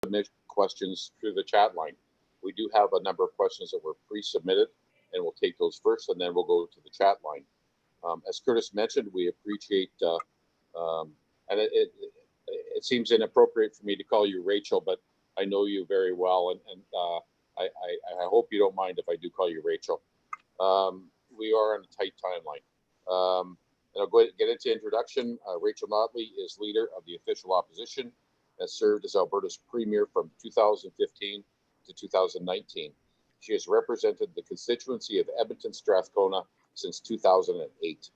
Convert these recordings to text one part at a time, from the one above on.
submit questions through the chat line. We do have a number of questions that were pre-submitted, and we'll take those first, and then we'll go to the chat line. As Curtis mentioned, we appreciate, and it seems inappropriate for me to call you Rachel, but I know you very well, and I hope you don't mind if I do call you Rachel. We are on a tight timeline. And I'll go ahead and get into introduction. Rachel Notley is leader of the official opposition, has served as Alberta's premier from 2015 to 2019. She has represented the constituency of Edmonton Strathcona since 2008.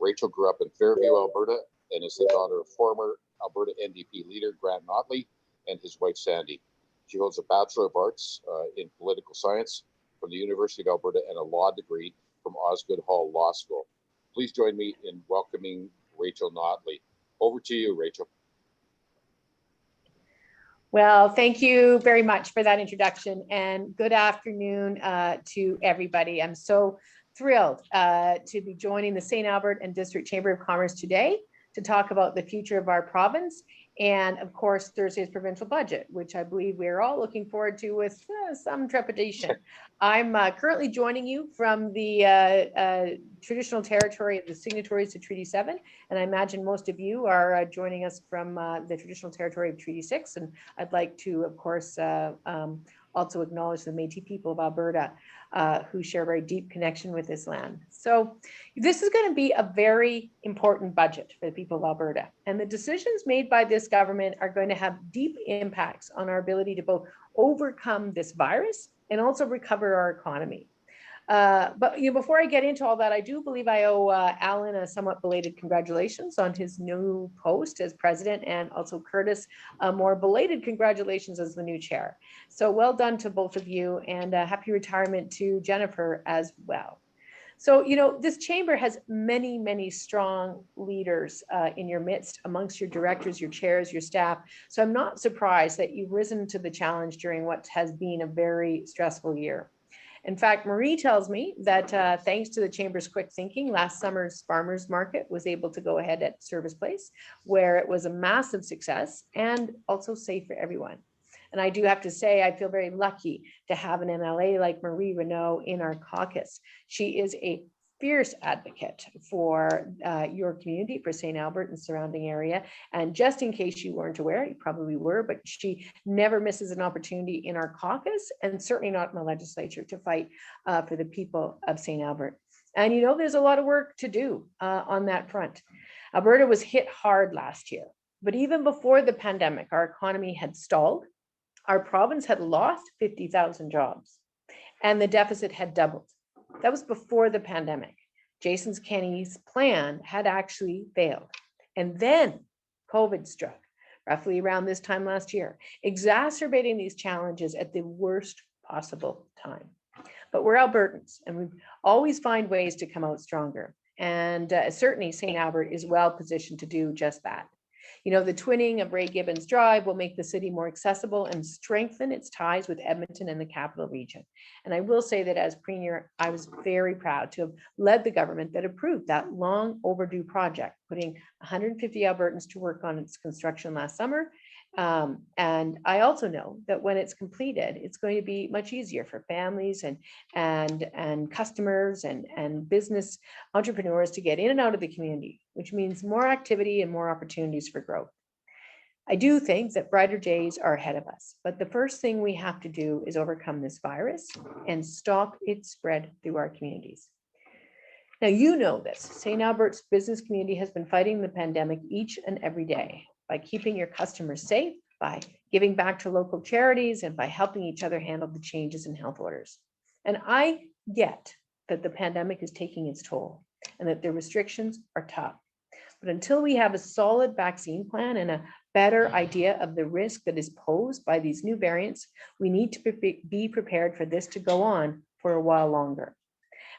Rachel grew up in Fairview, Alberta, and is the daughter of former Alberta NDP leader Grant Notley and his wife Sandy. She holds a Bachelor of Arts in Political Science from the University of Alberta and a law degree from Osgoode Hall Law School. Please join me in welcoming Rachel Notley. Over to you, Rachel. Well, thank you very much for that introduction, and good afternoon to everybody. I'm so thrilled to be joining the St. Albert and District Chamber of Commerce today to talk about the future of our province and, of course, Thursday's provincial budget, which I believe we're all looking forward to with some trepidation. I'm currently joining you from the traditional territory of the signatories to Treaty 7, and I imagine most of you are joining us from the traditional territory of Treaty 6, and I'd like to, of course, also acknowledge the Métis people of Alberta who share a very deep connection with this land. So this is going to be a very important budget for the people of Alberta. And the decisions made by this government are going to have deep impacts on our ability to both overcome this virus and also recover our economy. But before I get into all that, I do believe I owe Alan a somewhat belated congratulations on his new post as president, and also Curtis a more belated congratulations as the new chair. So well done to both of you, and happy retirement to Jennifer as well. So, this chamber has many, many strong leaders in your midst, amongst your directors, your chairs, your staff. So I'm not surprised that you've risen to the challenge during what has been a very stressful year. In fact, Marie tells me that thanks to the Chamber's quick thinking, last summer's farmers market was able to go ahead at Service Place, where it was a massive success and also safe for everyone. And I do have to say, I feel very lucky to have an MLA like Marie Renaud in our caucus. She is a fierce advocate for your community, for St. Albert and surrounding area. And just in case you weren't aware, you probably were, but she never misses an opportunity in our caucus, and certainly not in the legislature, to fight for the people of St. Albert. And there's a lot of work to do on that front. Alberta was hit hard last year, but even before the pandemic, our economy had stalled. Our province had lost 50,000 jobs, and the deficit had doubled. That was before the pandemic. Jason Kenney's plan had actually failed. And then COVID struck roughly around this time last year, exacerbating these challenges at the worst possible time. But we're Albertans, and we always find ways to come out stronger. And certainly St. Albert is well positioned to do just that. The twinning of Ray Gibbons Drive will make the city more accessible and strengthen its ties with Edmonton and the capital region. And I will say that as premier, I was very proud to have led the government that approved that long overdue project, putting 150 Albertans to work on its construction last summer. And I also know that when it's completed, it's going to be much easier for families and customers and business entrepreneurs to get in and out of the community, which means more activity and more opportunities for growth. I do think that brighter days are ahead of us, but the first thing we have to do is overcome this virus and stop its spread through our communities. Now, you know this, St. Albert's business community has been fighting the pandemic each and every day by keeping your customers safe, by giving back to local charities, and by helping each other handle the changes in health orders. And I get that the pandemic is taking its toll and that the restrictions are tough. But until we have a solid vaccine plan and a better idea of the risk that is posed by these new variants, we need to be prepared for this to go on for a while longer.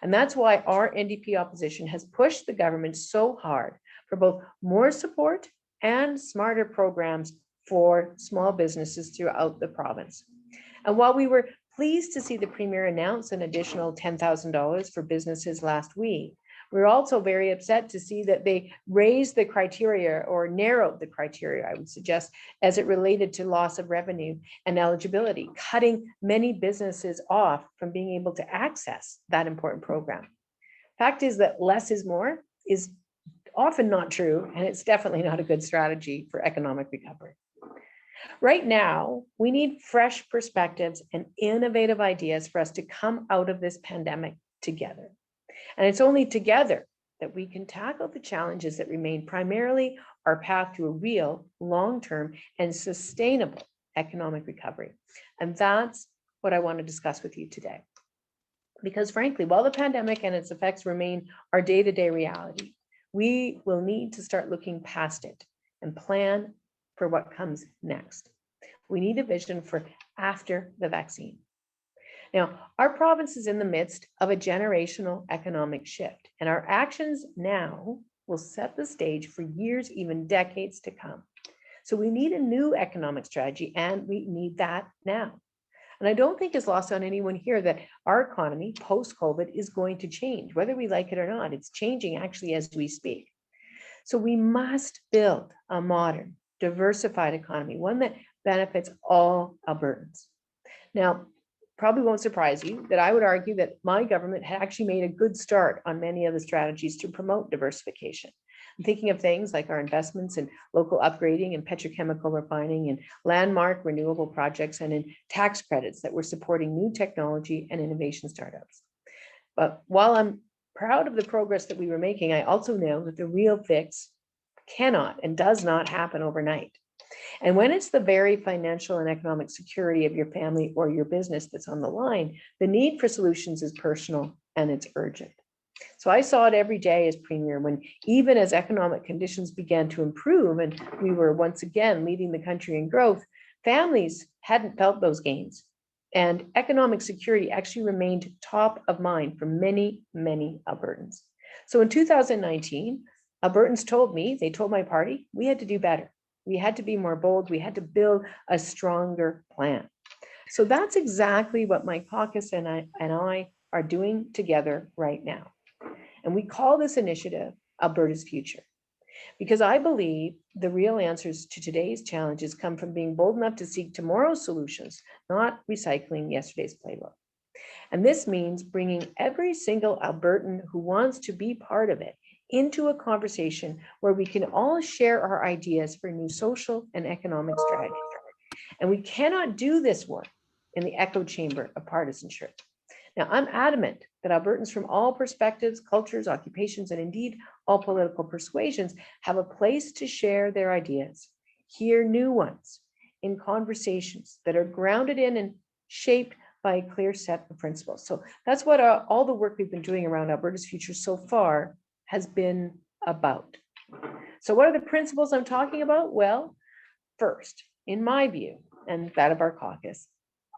And that's why our NDP opposition has pushed the government so hard for both more support and smarter programs for small businesses throughout the province. And while we were pleased to see the Premier announce an additional $10,000 for businesses last week, We're also very upset to see that they raised the criteria or narrowed the criteria, I would suggest, as it related to loss of revenue and eligibility, cutting many businesses off from being able to access that important program. Fact is that less is more is often not true, and it's definitely not a good strategy for economic recovery. Right now, we need fresh perspectives and innovative ideas for us to come out of this pandemic together. And it's only together that we can tackle the challenges that remain, primarily our path to a real, long-term, and sustainable economic recovery. And that's what I want to discuss with you today. Because frankly, while the pandemic and its effects remain our day-to-day reality, we will need to start looking past it and plan for what comes next. We need a vision for after the vaccine. Now, our province is in the midst of a generational economic shift, and our actions now will set the stage for years, even decades to come. So we need a new economic strategy, and we need that now. And I don't think it's lost on anyone here that our economy post-COVID is going to change, whether we like it or not. It's changing actually as we speak. So we must build a modern, diversified economy, one that benefits all Albertans. Now, probably won't surprise you that I would argue that my government had actually made a good start on many of the strategies to promote diversification. I'm thinking of things like our investments in local upgrading and petrochemical refining and landmark renewable projects and in tax credits that were supporting new technology and innovation startups. But while I'm proud of the progress that we were making, I also know that the real fix cannot and does not happen overnight. And when it's the very financial and economic security of your family or your business that's on the line, the need for solutions is personal and it's urgent. So I saw it every day as Premier when, even as economic conditions began to improve and we were once again leading the country in growth, families hadn't felt those gains. And economic security actually remained top of mind for many, many Albertans. So in 2019, Albertans told me, they told my party, we had to do better. We had to be more bold. We had to build a stronger plan. So that's exactly what my caucus and I are doing together right now. And we call this initiative Alberta's Future, because I believe the real answers to today's challenges come from being bold enough to seek tomorrow's solutions, not recycling yesterday's playbook. And this means bringing every single Albertan who wants to be part of it into a conversation where we can all share our ideas for new social and economic strategies. And we cannot do this work in the echo chamber of partisanship. Now, I'm adamant that Albertans from all perspectives, cultures, occupations, and indeed all political persuasions have a place to share their ideas, hear new ones in conversations that are grounded in and shaped by a clear set of principles. So that's what all the work we've been doing around Alberta's Future so far has been about. So what are the principles I'm talking about? Well, first, in my view, and that of our caucus,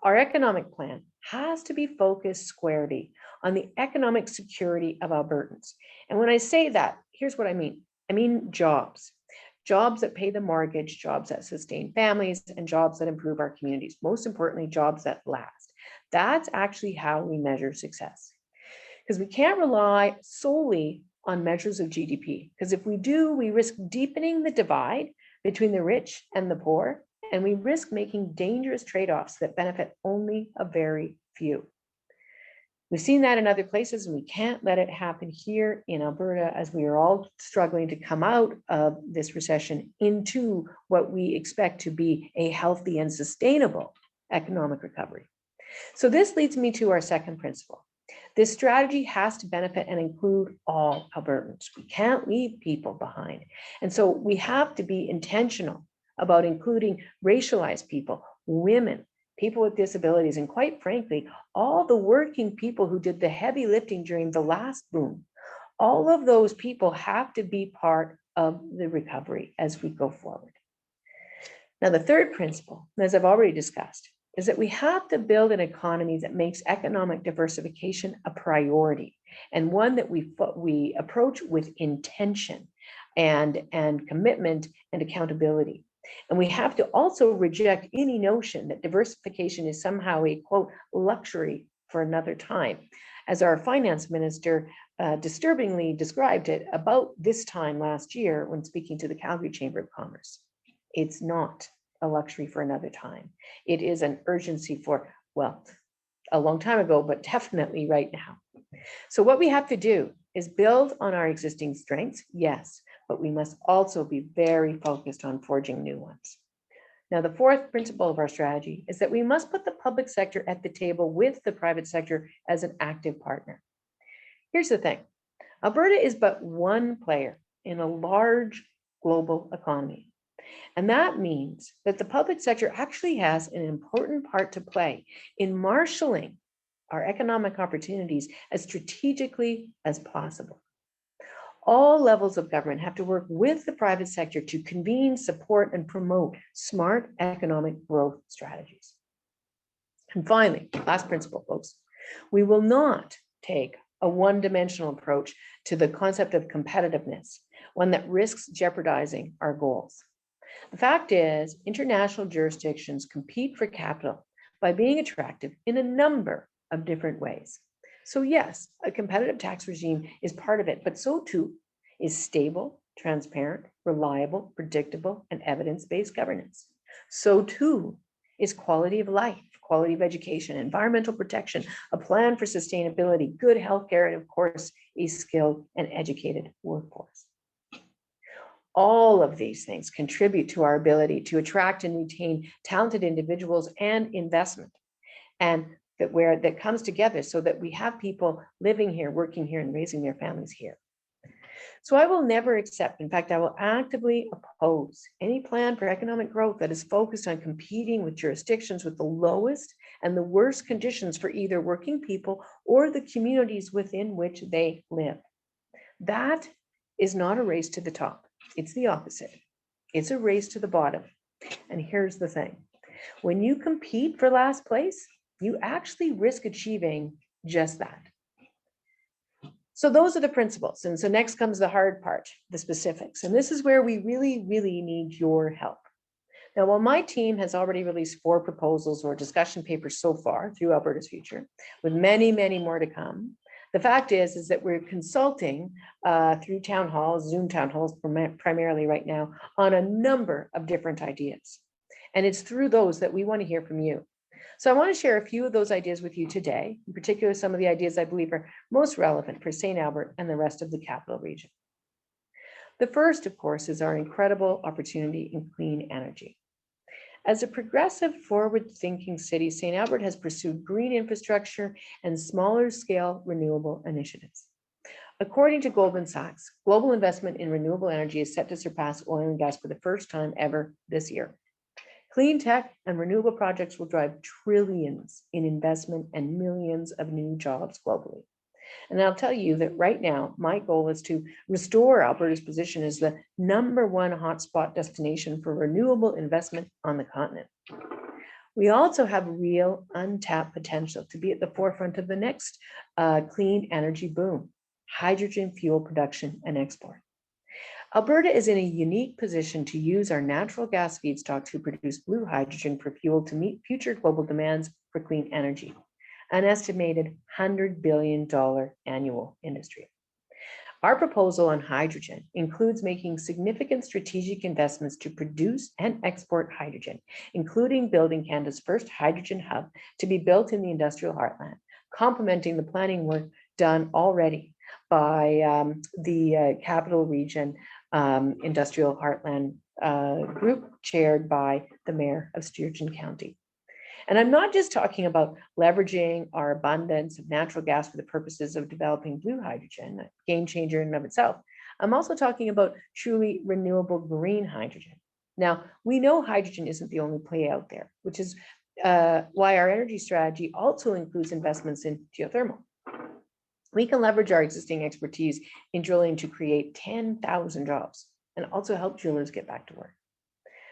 our economic plan has to be focused squarely on the economic security of Albertans. And when I say that, here's what I mean. I mean jobs. Jobs that pay the mortgage, jobs that sustain families, and jobs that improve our communities. Most importantly, jobs that last. That's actually how we measure success. Because we can't rely solely on measures of GDP. Because if we do, we risk deepening the divide between the rich and the poor, and we risk making dangerous trade-offs that benefit only a very few. We've seen that in other places, and we can't let it happen here in Alberta as we are all struggling to come out of this recession into what we expect to be a healthy and sustainable economic recovery. So this leads me to our second principle. This strategy has to benefit and include all Albertans. We can't leave people behind. And so we have to be intentional about including racialized people, women, people with disabilities, and quite frankly, all the working people who did the heavy lifting during the last boom. All of those people have to be part of the recovery as we go forward. Now, the third principle, as I've already discussed, is that we have to build an economy that makes economic diversification a priority, and one that we approach with intention and commitment and accountability. And we have to also reject any notion that diversification is somehow a, quote, luxury for another time. As our finance minister disturbingly described it about this time last year when speaking to the Calgary Chamber of Commerce. It's not a luxury for another time. It is an urgency for, well, a long time ago, but definitely right now. So what we have to do is build on our existing strengths, yes, but we must also be very focused on forging new ones. Now, the fourth principle of our strategy is that we must put the public sector at the table with the private sector as an active partner. Here's the thing. Alberta is but one player in a large global economy. And that means that the public sector actually has an important part to play in marshaling our economic opportunities as strategically as possible. All levels of government have to work with the private sector to convene, support, and promote smart economic growth strategies. And finally, last principle, folks, we will not take a one-dimensional approach to the concept of competitiveness, one that risks jeopardizing our goals. The fact is, international jurisdictions compete for capital by being attractive in a number of different ways. So yes, a competitive tax regime is part of it, but so too is stable, transparent, reliable, predictable, and evidence-based governance. So too is quality of life, quality of education, environmental protection, a plan for sustainability, good healthcare, and of course, a skilled and educated workforce. All of these things contribute to our ability to attract and retain talented individuals and investment, and that comes together so that we have people living here, working here, and raising their families here. So I will never accept, in fact, I will actively oppose any plan for economic growth that is focused on competing with jurisdictions with the lowest and the worst conditions for either working people or the communities within which they live. That is not a race to the top. It's the opposite. It's a race to the bottom. And here's the thing. When you compete for last place, you actually risk achieving just that. So those are the principles. And so next comes the hard part, the specifics. And this is where we really, really need your help. Now, while my team has already released 4 proposals or discussion papers so far through Alberta's Future, with many, many more to come, the fact is that we're consulting through town halls, Zoom town halls primarily right now, on a number of different ideas. And it's through those that we want to hear from you. So I want to share a few of those ideas with you today, in particular, some of the ideas I believe are most relevant for St. Albert and the rest of the capital region. The first, of course, is our incredible opportunity in clean energy. As a progressive, forward-thinking city, St. Albert has pursued green infrastructure and smaller scale renewable initiatives. According to Goldman Sachs, global investment in renewable energy is set to surpass oil and gas for the first time ever this year. Clean tech and renewable projects will drive trillions in investment and millions of new jobs globally. And I'll tell you that right now, my goal is to restore Alberta's position as the #1 hotspot destination for renewable investment on the continent. We also have real untapped potential to be at the forefront of the next clean energy boom, hydrogen fuel production and export. Alberta is in a unique position to use our natural gas feedstock to produce blue hydrogen for fuel to meet future global demands for clean energy, an estimated $100 billion annual industry. Our proposal on hydrogen includes making significant strategic investments to produce and export hydrogen, including building Canada's first hydrogen hub to be built in the industrial heartland, complementing the planning work done already by the Capital Region Industrial Heartland group chaired by the Mayor of Sturgeon County. And I'm not just talking about leveraging our abundance of natural gas for the purposes of developing blue hydrogen, a game changer in and of itself. I'm also talking about truly renewable green hydrogen. Now, we know hydrogen isn't the only play out there, which is why our energy strategy also includes investments in geothermal. We can leverage our existing expertise in drilling to create 10,000 jobs and also help drillers get back to work.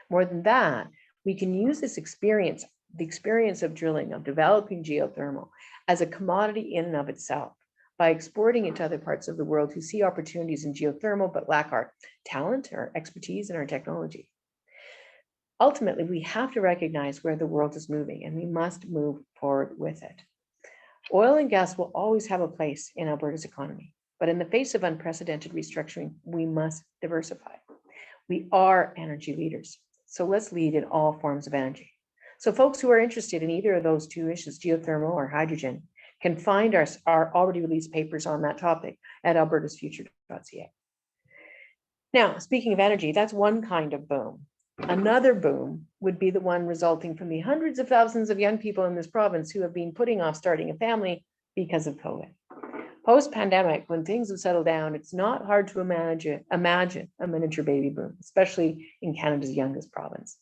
More than that, we can use this experience, the experience of drilling, of developing geothermal, as a commodity in and of itself by exporting it to other parts of the world who see opportunities in geothermal but lack our talent, our expertise, and our technology. Ultimately, we have to recognize where the world is moving, and we must move forward with it. Oil and gas will always have a place in Alberta's economy, But in the face of unprecedented restructuring, we must diversify. We are energy leaders, so let's lead in all forms of energy. So folks who are interested in either of those two issues, geothermal or hydrogen, can find our already released papers on that topic at albertasfuture.ca. Now, speaking of energy, that's one kind of boom. Another boom would be the one resulting from the hundreds of thousands of young people in this province who have been putting off starting a family because of COVID. Post-pandemic, when things have settled down, it's not hard to imagine a miniature baby boom, especially in Canada's youngest province.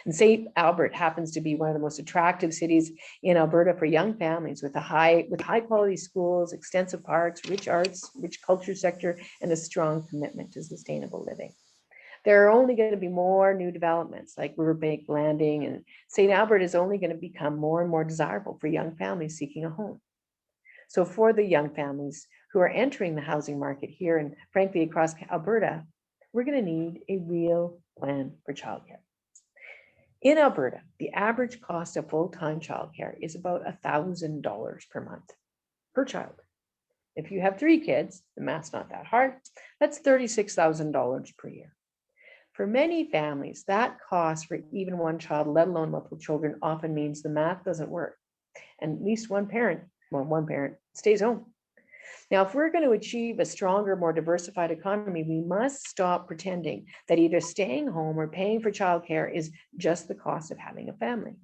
And St. Albert happens to be one of the most attractive cities in Alberta for young families with high quality schools, extensive parks, rich arts, rich culture sector, and a strong commitment to sustainable living. There are only going to be more new developments like Riverbank Landing, and St. Albert is only going to become more and more desirable for young families seeking a home. So for the young families who are entering the housing market here and frankly across Alberta, we're going to need a real plan for childcare. In Alberta, the average cost of full-time childcare is about $1,000 per month per child. If you have 3 kids, the math's not that hard, that's $36,000 per year. For many families, that cost for even one child, let alone multiple children, often means the math doesn't work. And at least one parent stays home. Now, if we're going to achieve a stronger, more diversified economy, we must stop pretending that either staying home or paying for childcare is just the cost of having a family.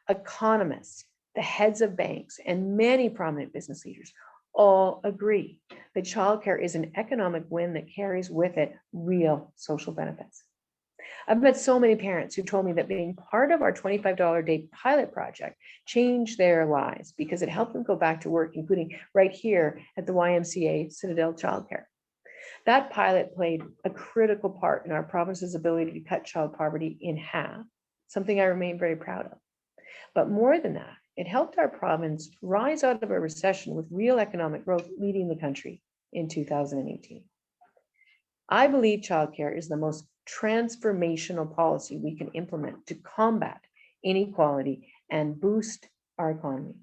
Economists, the heads of banks, and many prominent business leaders all agree that childcare is an economic win that carries with it real social benefits. I've met so many parents who told me that being part of our $25 a day pilot project changed their lives because it helped them go back to work, including right here at the YMCA Citadel Childcare. That pilot played a critical part in our province's ability to cut child poverty in half, something I remain very proud of. But more than that, it helped our province rise out of a recession with real economic growth leading the country in 2018. I believe childcare is the most transformational policy we can implement to combat inequality and boost our economy.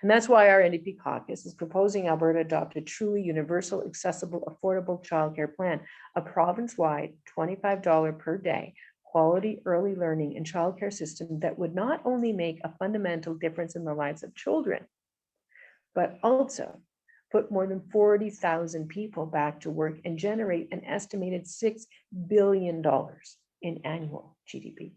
And that's why our NDP caucus is proposing Alberta adopt a truly universal, accessible, affordable childcare plan, a province-wide $25 per day quality early learning and childcare system that would not only make a fundamental difference in the lives of children, but also put more than 40,000 people back to work and generate an estimated $6 billion in annual GDP.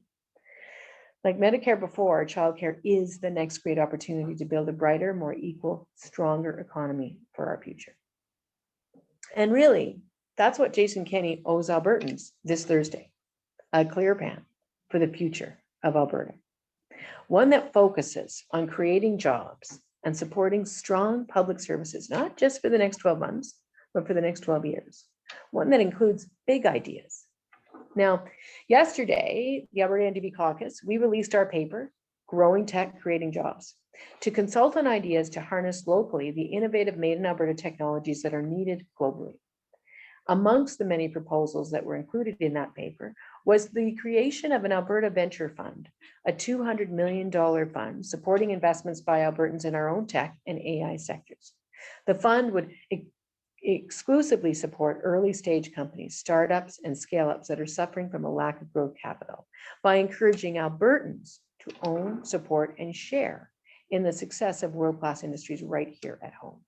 Like Medicare before, childcare is the next great opportunity to build a brighter, more equal, stronger economy for our future. And really, that's what Jason Kenney owes Albertans this Thursday, a clear plan for the future of Alberta. One that focuses on creating jobs and supporting strong public services, not just for the next 12 months, but for the next 12 years. One that includes big ideas. Now, yesterday, the Alberta NDP caucus, we released our paper, Growing Tech, Creating Jobs, to consult on ideas to harness locally the innovative made in Alberta technologies that are needed globally. Amongst the many proposals that were included in that paper was the creation of an Alberta Venture Fund, a $200 million fund supporting investments by Albertans in our own tech and AI sectors. The fund would exclusively support early stage companies, startups, and scale-ups that are suffering from a lack of growth capital by encouraging Albertans to own, support, and share in the success of world-class industries right here at home.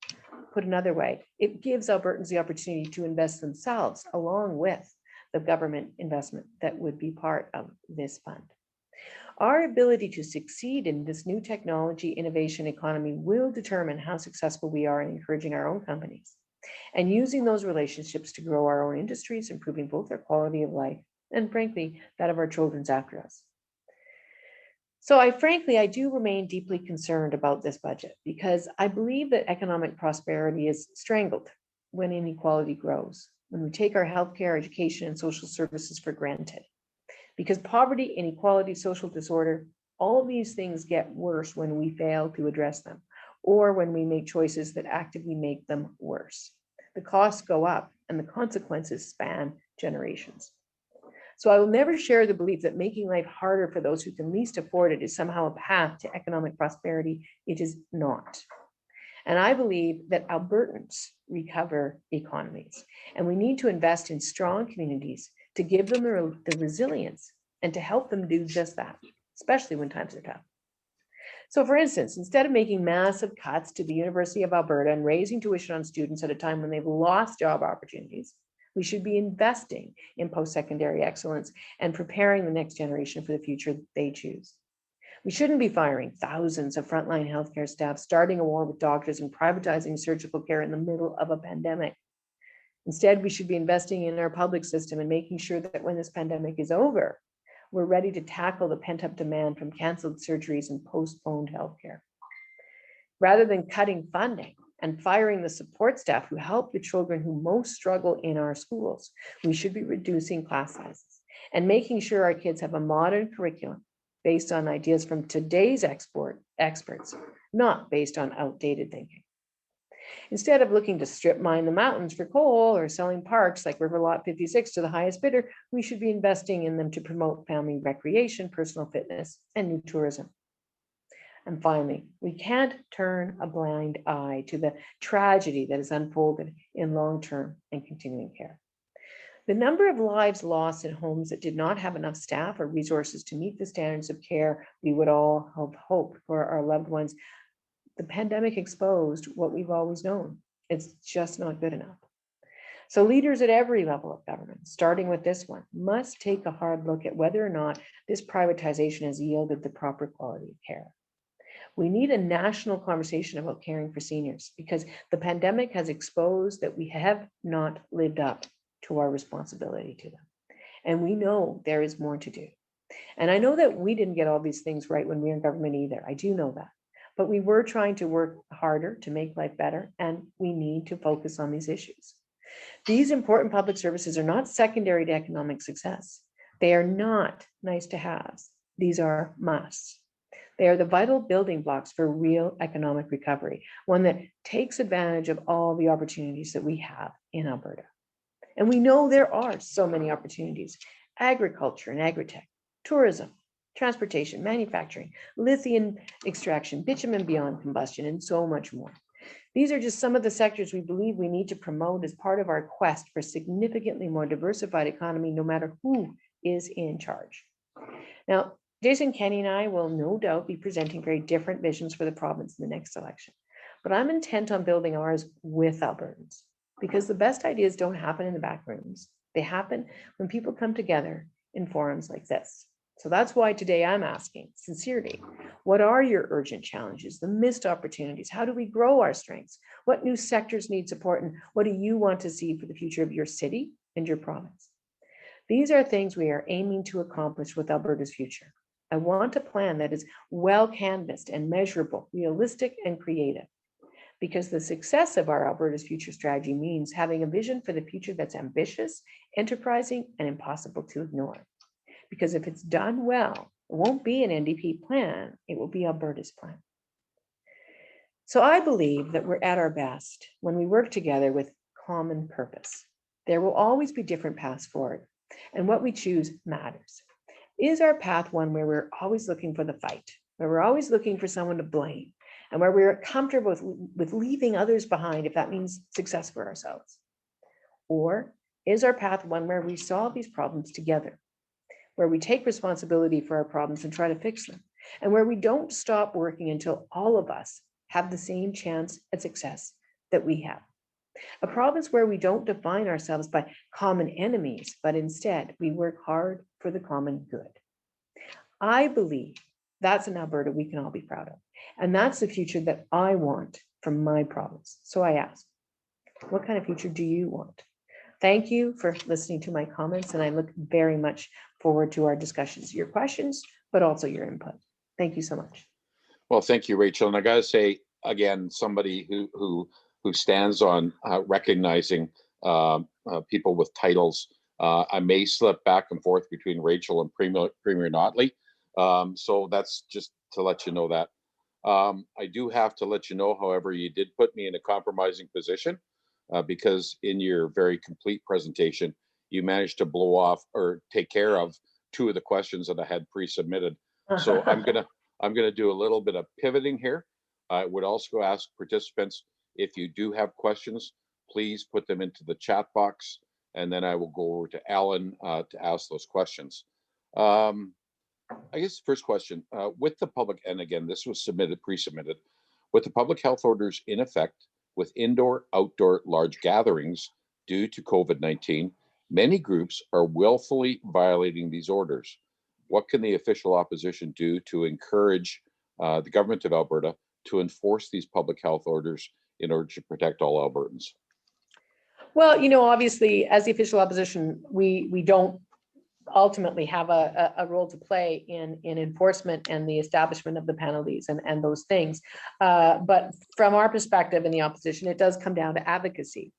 Put another way, it gives Albertans the opportunity to invest themselves along with the government investment that would be part of this fund. Our ability to succeed in this new technology innovation economy will determine how successful we are in encouraging our own companies and using those relationships to grow our own industries, improving both their quality of life and frankly, that of our children's after us. So I do remain deeply concerned about this budget because I believe that economic prosperity is strangled when inequality grows, when we take our healthcare, education, and social services for granted. Because poverty, inequality, social disorder, all of these things get worse when we fail to address them or when we make choices that actively make them worse. The costs go up and the consequences span generations. So I will never share the belief that making life harder for those who can least afford it is somehow a path to economic prosperity. It is not. And I believe that Albertans recover economies, and we need to invest in strong communities to give them the resilience and to help them do just that, especially when times are tough. So for instance, instead of making massive cuts to the University of Alberta and raising tuition on students at a time when they've lost job opportunities, we should be investing in post-secondary excellence and preparing the next generation for the future they choose. We shouldn't be firing thousands of frontline healthcare staff, starting a war with doctors, and privatizing surgical care in the middle of a pandemic. Instead, we should be investing in our public system and making sure that when this pandemic is over, we're ready to tackle the pent-up demand from canceled surgeries and postponed healthcare. Rather than cutting funding and firing the support staff who help the children who most struggle in our schools, we should be reducing class sizes and making sure our kids have a modern curriculum based on ideas from today's experts, not based on outdated thinking. Instead of looking to strip mine the mountains for coal or selling parks like River Lot 56 to the highest bidder, we should be investing in them to promote family recreation, personal fitness, and new tourism. And finally, we can't turn a blind eye to the tragedy that has unfolded in long-term and continuing care. The number of lives lost in homes that did not have enough staff or resources to meet the standards of care we would all have hoped for our loved ones. The pandemic exposed what we've always known. It's just not good enough. So leaders at every level of government, starting with this one, must take a hard look at whether or not this privatization has yielded the proper quality of care. We need a national conversation about caring for seniors because the pandemic has exposed that we have not lived up to our responsibility to them. And we know there is more to do. And I know that we didn't get all these things right when we were in government either. I do know that. But we were trying to work harder to make life better, and we need to focus on these issues. These important public services are not secondary to economic success. They are not nice to haves. These are musts. They are the vital building blocks for real economic recovery, one that takes advantage of all the opportunities that we have in Alberta. And we know there are so many opportunities: agriculture and agritech, tourism, transportation, manufacturing, lithium extraction, bitumen beyond combustion, and so much more. These are just some of the sectors we believe we need to promote as part of our quest for significantly more diversified economy, no matter who is in charge. Now, Jason, Kenny, and I will no doubt be presenting very different visions for the province in the next election, but I'm intent on building ours with Albertans, because the best ideas don't happen in the back rooms. They happen when people come together in forums like this. So that's why today I'm asking sincerely, what are your urgent challenges, the missed opportunities? How do we grow our strengths? What new sectors need support? And what do you want to see for the future of your city and your province? These are things we are aiming to accomplish with Alberta's future. I want a plan that is well canvassed and measurable, realistic and creative, because the success of our Alberta's future strategy means having a vision for the future that's ambitious, enterprising, and impossible to ignore. Because if it's done well, it won't be an NDP plan, it will be Alberta's plan. So I believe that we're at our best when we work together with common purpose. There will always be different paths forward, and what we choose matters. Is our path one where we're always looking for the fight, where we're always looking for someone to blame, and where we're comfortable with leaving others behind if that means success for ourselves? Or is our path one where we solve these problems together, where we take responsibility for our problems and try to fix them, and where we don't stop working until all of us have the same chance at success that we have? A province where we don't define ourselves by common enemies, but instead we work hard for the common good. I believe that's an Alberta we can all be proud of. And that's the future that I want from my province. So I ask, what kind of future do you want? Thank you for listening to my comments, and I look very much forward to our discussions, your questions, but also your input. Thank you so much. Well, thank you, Rachel. And I got to say, again, somebody who stands on recognizing people with titles. I may slip back and forth between Rachel and Premier Notley. So that's just to let you know that. I do have to let you know, however, you did put me in a compromising position because in your very complete presentation, you managed to blow off or take care of two of the questions that I had pre-submitted. So I'm gonna do a little bit of pivoting here. I would also ask participants, if you do have questions, please put them into the chat box, and then I will go over to Alan to ask those questions. I guess the first question, with the public, and again, this was pre-submitted, with the public health orders in effect with indoor, outdoor large gatherings due to COVID-19, many groups are willfully violating these orders. What can the official opposition do to encourage the government of Alberta to enforce these public health orders in order to protect all Albertans? Well, obviously, as the official opposition, we don't ultimately have a role to play in enforcement and the establishment of the penalties and those things. But from our perspective in the opposition, it does come down to advocacy.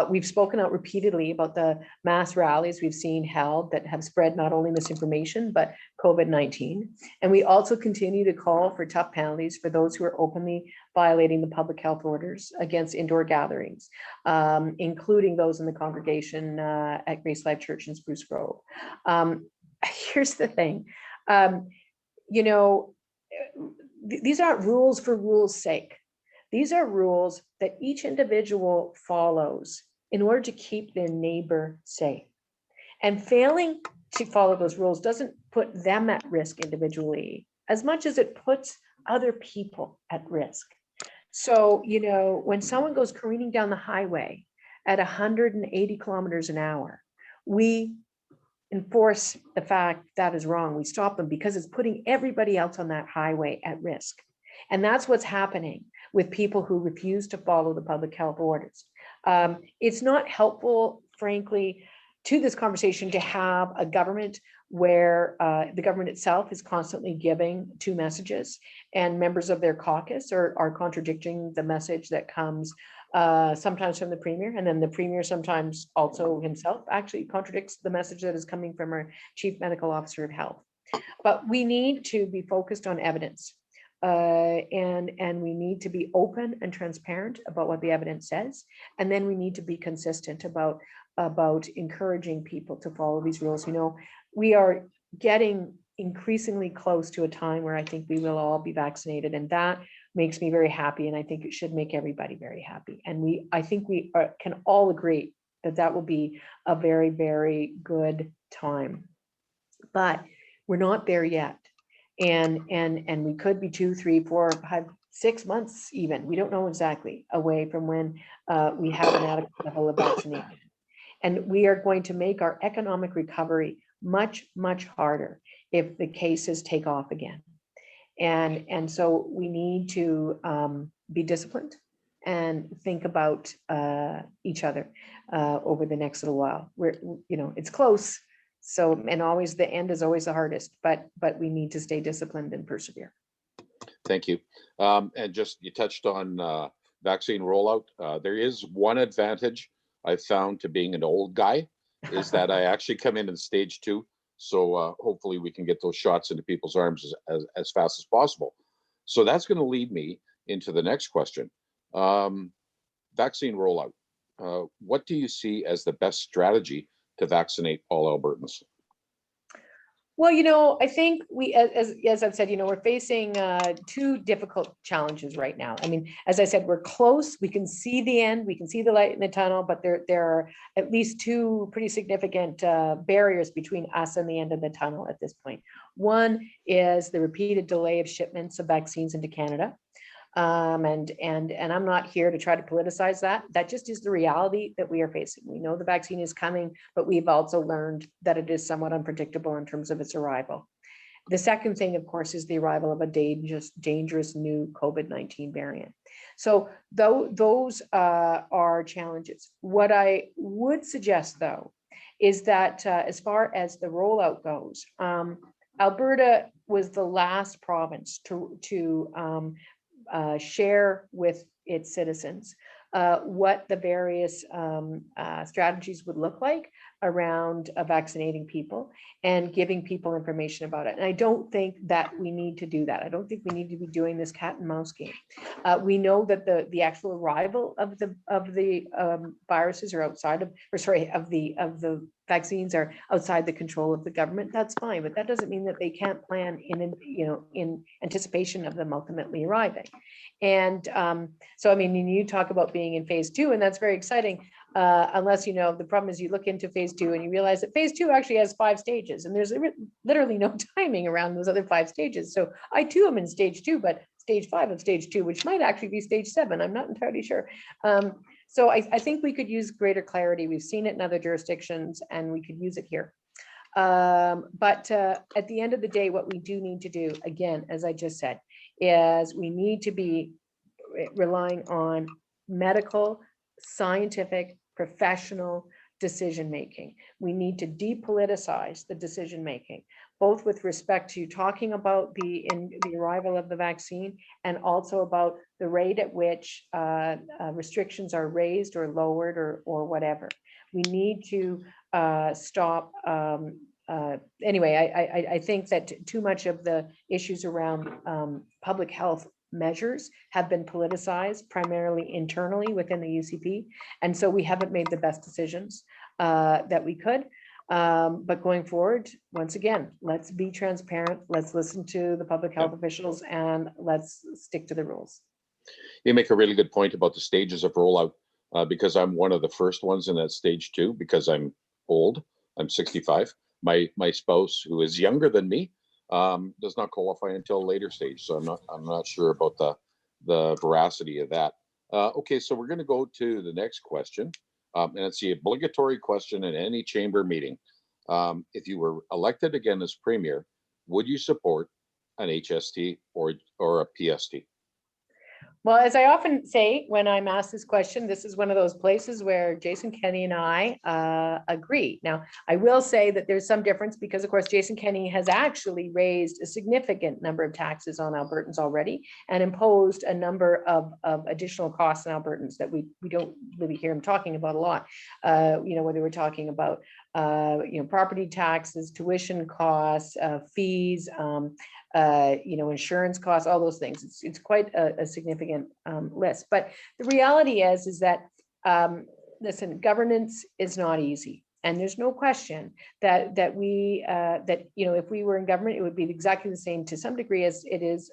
We've spoken out repeatedly about the mass rallies we've seen held that have spread not only misinformation, but COVID-19. And we also continue to call for tough penalties for those who are openly violating the public health orders against indoor gatherings, including those in the congregation at Grace Life Church in Spruce Grove. Here's the thing, these aren't rules for rules' sake. These are rules that each individual follows in order to keep their neighbor safe. And failing to follow those rules doesn't put them at risk individually as much as it puts other people at risk. So, when someone goes careening down the highway at 180 kilometers an hour, we enforce the fact that is wrong. We stop them because it's putting everybody else on that highway at risk. And that's what's happening with people who refuse to follow the public health orders. It's not helpful, frankly, to this conversation to have a government where the government itself is constantly giving two messages, and members of their caucus are contradicting the message that comes sometimes from the premier, and then the premier sometimes also himself actually contradicts the message that is coming from our chief medical officer of health. But we need to be focused on evidence, and we need to be open and transparent about what the evidence says, and then we need to be consistent about encouraging people to follow these rules. We are getting increasingly close to a time where I think we will all be vaccinated, and that makes me very happy, and I think it should make everybody very happy. And I think we can all agree that will be a very, very good time. But we're not there yet, and we could be 2, 3, 4, 5, 6 months even. We don't know exactly away from when we have an adequate level of vaccination. And we are going to make our economic recovery much, much harder if the cases take off again. And so we need to be disciplined and think about each other over the next little while. It's close. So, and always the end is always the hardest, but we need to stay disciplined and persevere. Thank you. And just, you touched on vaccine rollout. There is one advantage I've found to being an old guy is that I actually come in stage 2. So hopefully we can get those shots into people's arms as fast as possible. So that's going to lead me into the next question. Vaccine rollout. What do you see as the best strategy to vaccinate all Albertans? Well, I think we, as I've said, we're facing 2 difficult challenges right now. I mean, as I said, we're close. We can see the end. We can see the light in the tunnel, but there are at least 2 pretty significant barriers between us and the end of the tunnel at this point. One is the repeated delay of shipments of vaccines into Canada. And I'm not here to try to politicize that. That just is the reality that we are facing. We know the vaccine is coming, but we've also learned that it is somewhat unpredictable in terms of its arrival. The second thing, of course, is the arrival of a dangerous new COVID-19 variant. So those are challenges. What I would suggest, though, is that as far as the rollout goes, Alberta was the last province to share with its citizens what the various strategies would look like around vaccinating people and giving people information about it. And I don't think that we need to do that. I don't think we need to be doing this cat and mouse game. We know that the actual arrival of the viruses are outside of, or sorry, of the vaccines are outside the control of the government. That's fine, but that doesn't mean that they can't plan in anticipation of them ultimately arriving. And so, I mean, you talk about being in phase 2, and that's very exciting. Unless, the problem is you look into phase 2 and you realize that phase 2 actually has 5 stages, and there's literally no timing around those other 5 stages. So I too am in stage 2, but stage 5 of stage 2, which might actually be stage 7. I'm not entirely sure. So I think we could use greater clarity. We've seen it in other jurisdictions, and we could use it here. But at the end of the day, what we do need to do, again, as I just said, is we need to be relying on medical, scientific, professional decision-making. We need to depoliticize the decision-making, both with respect to talking about the arrival of the vaccine, and also about the rate at which restrictions are raised or lowered or whatever. We need to stop. Anyway, I think that too much of the issues around public health measures have been politicized primarily internally within the UCP. And so we haven't made the best decisions that we could. But going forward, once again, let's be transparent. Let's listen to the public health officials, and let's stick to the rules. You make a really good point about the stages of rollout, because I'm one of the first ones in that stage 2, because I'm old. I'm 65. My spouse, who is younger than me, does not qualify until a later stage. So I'm not sure about the veracity of that. Okay, so we're going to go to the next question, and it's the obligatory question in any chamber meeting. If you were elected again as premier, would you support an HST or a PST? Well, as I often say when I'm asked this question, this is one of those places where Jason Kenney and I agree. Now, I will say that there's some difference because, of course, Jason Kenney has actually raised a significant number of taxes on Albertans already and imposed a number of additional costs on Albertans that we don't really hear him talking about a lot. Whether we're talking about property taxes, tuition costs, fees, insurance costs, all those things. It's quite a significant list. But the reality is that, listen, governance is not easy. And there's no question that if we were in government, it would be exactly the same to some degree as it is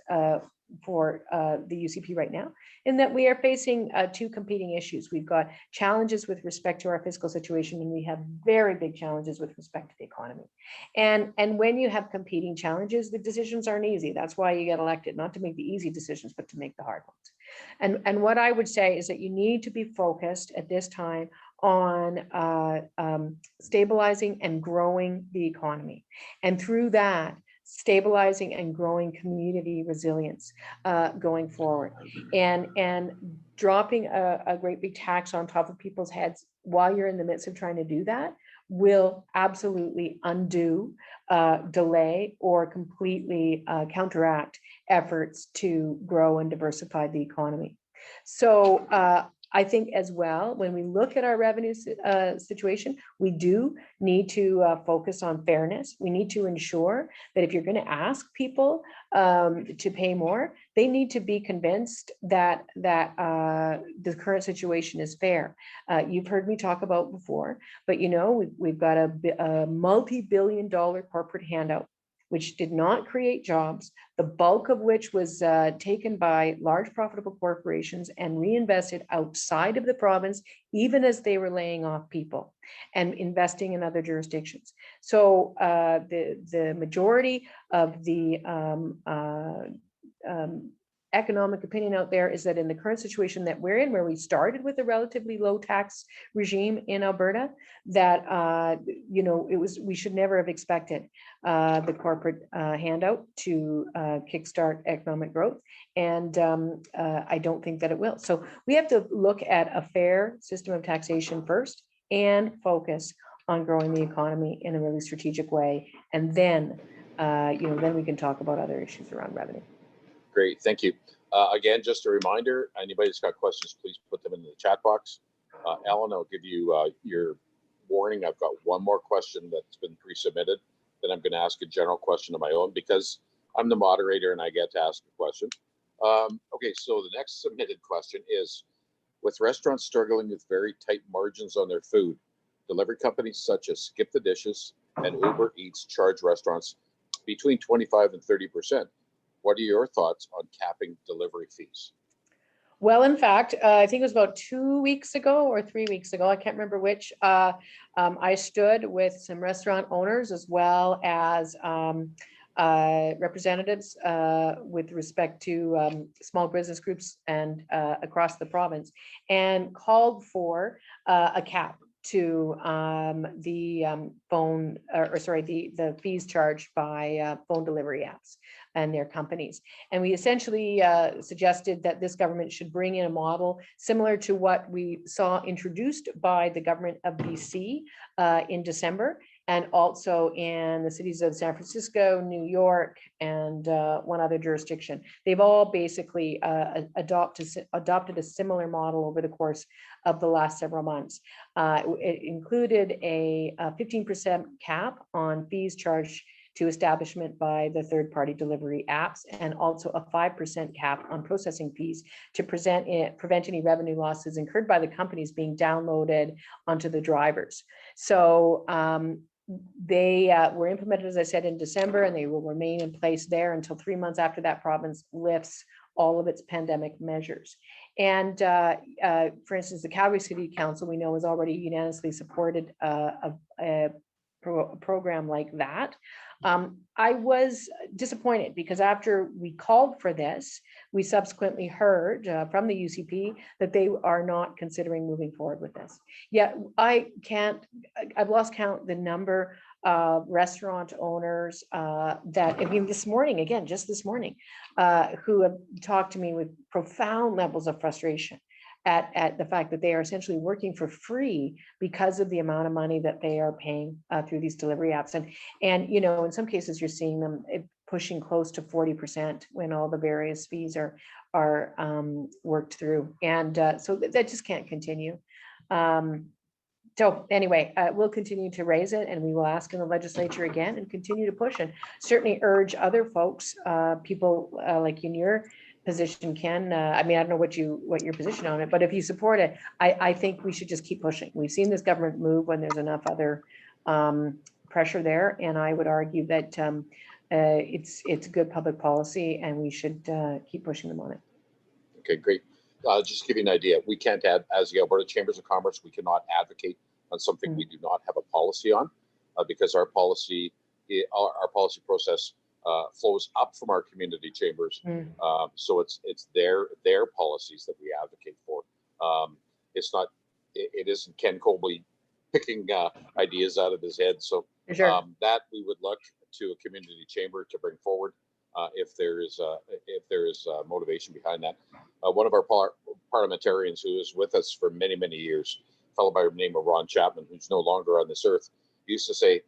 for the UCP right now, in that we are facing 2 competing issues. We've got challenges with respect to our fiscal situation, and we have very big challenges with respect to the economy. And when you have competing challenges, the decisions aren't easy. That's why you get elected, not to make the easy decisions, but to make the hard ones. And what I would say is that you need to be focused at this time on stabilizing and growing the economy. And through that, stabilizing and growing community resilience going forward, and dropping a great big tax on top of people's heads while you're in the midst of trying to do that will absolutely undo, delay, or completely counteract efforts to grow and diversify the economy. So I think as well, when we look at our revenue situation, we do need to focus on fairness. We need to ensure that if you're going to ask people to pay more, they need to be convinced that the current situation is fair. You've heard me talk about before, but we've got a multi-billion-dollar corporate handout, which did not create jobs, the bulk of which was taken by large profitable corporations and reinvested outside of the province, even as they were laying off people and investing in other jurisdictions. So the majority of the economic opinion out there is that in the current situation that we're in, where we started with a relatively low tax regime in Alberta, that we should never have expected the corporate handout to kickstart economic growth, and I don't think that it will. So we have to look at a fair system of taxation first and focus on growing the economy in a really strategic way, and then then we can talk about other issues around revenue. Great, thank you. Again, just a reminder, anybody that's got questions, please put them in the chat box. Alan, I'll give you warning, I've got one more question that's been pre-submitted. Then I'm going to ask a general question of my own because I'm the moderator and I get to ask a question. Okay, so the next submitted question is, with restaurants struggling with very tight margins on their food, delivery companies such as Skip the Dishes and Uber Eats charge restaurants between 25 and 30%. What are your thoughts on capping delivery fees? Well, in fact, I think it was about 2 weeks ago or 3 weeks ago, I can't remember which, I stood with some restaurant owners as well as representatives with respect to small business groups and across the province, and called for a cap to the the fees charged by phone delivery apps and their companies. And we essentially suggested that this government should bring in a model similar to what we saw introduced by the government of BC in December, and also in the cities of San Francisco, New York, and one other jurisdiction. They've all basically adopted a similar model over the course of the last several months. It included a 15% cap on fees charged to establishment by the third-party delivery apps, and also a 5% cap on processing fees to prevent any revenue losses incurred by the companies being downloaded onto the drivers. So they were implemented, as I said, in December, and they will remain in place there until 3 months after that province lifts all of its pandemic measures. And for instance, the Calgary City Council, we know, has already unanimously supported a program like that. I was disappointed because after we called for this, we subsequently heard from the UCP that they are not considering moving forward with this. Yet I've lost count the number of restaurant owners that, I mean, this morning, again, just this morning, who have talked to me with profound levels of frustration at the fact that they are essentially working for free because of the amount of money that they are paying through these delivery apps. And you know, in some cases, you're seeing them pushing close to 40% when all the various fees are worked through. And so that just can't continue. So anyway, we'll continue to raise it, and we will ask in the legislature again and continue to push, and certainly urge other folks, people like in your position, Ken. I mean, I don't know what your position on it, but if you support it, I think we should just keep pushing. We've seen this government move when there's enough other pressure there, and I would argue that it's good public policy, and we should keep pushing them on it. Okay, great. Just to give you an idea, we can't add, as the Alberta Chambers of Commerce, we cannot advocate on something we do not have a policy on, because our policy process flows up from our community chambers. So it's their policies that we advocate for. It's not, it isn't Ken Colby picking ideas out of his head. So Sure. that we would look to a community chamber to bring forward if there is motivation behind that. One of our parliamentarians who is with us for many, many years, a fellow by the name of Ron Chapman, who's no longer on this earth, used to say,